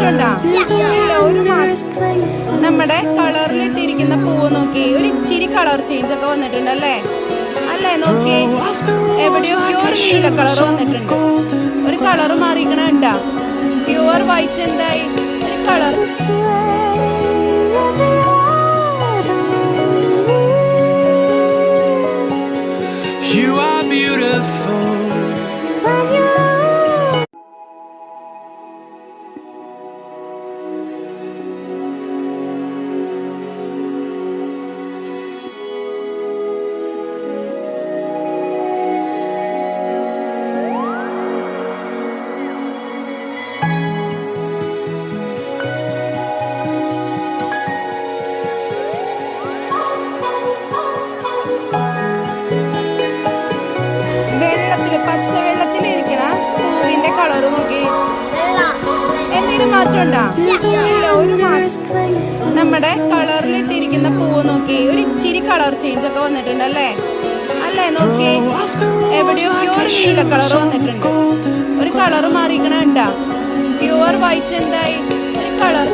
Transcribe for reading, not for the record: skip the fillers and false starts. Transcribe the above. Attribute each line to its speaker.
Speaker 1: മാറ്റമുണ്ടോ? ഇല്ല, ഒരു മാറ്റം. നമ്മുടെ കളറിലിട്ടിരിക്കുന്ന പൂവ് നോക്കി, ഒരു ഇച്ചിരി കളർ ചേഞ്ച് ഒക്കെ വന്നിട്ടുണ്ട് അല്ലേ? അല്ലേ, നോക്കി എവിടെയൊക്കെയോ ഒരു നീല കളർ വന്നിട്ടുണ്ട്. ഒരു കളർ മാറിക്കണുണ്ടാ? പ്യുവർ വൈറ്റ് എന്തായി? ഒരു കളർ.
Speaker 2: You are beautiful.
Speaker 1: പച്ചവെള്ളത്തിലിരിക്കണ പൂവിന്റെ കളർ നോക്കി, എന്തെങ്കിലും മാറ്റമുണ്ടോ? ഇല്ല, ഒരു മാറ്റം. നമ്മുടെ കളറിലിട്ടിരിക്കുന്ന പൂവ് നോക്കി, ഒരു ഇച്ചിരി കളർ ചേഞ്ച് ഒക്കെ വന്നിട്ടുണ്ട് അല്ലേ? അല്ലേ, നോക്കി എവിടെയൊക്കെയോ ഒരു നീല കളർ വന്നിട്ടുണ്ട്. ഒരു കളർ മാറിക്കണുണ്ടാ? പ്യുവർ വൈറ്റ് എന്തായി? ഒരു കളർ.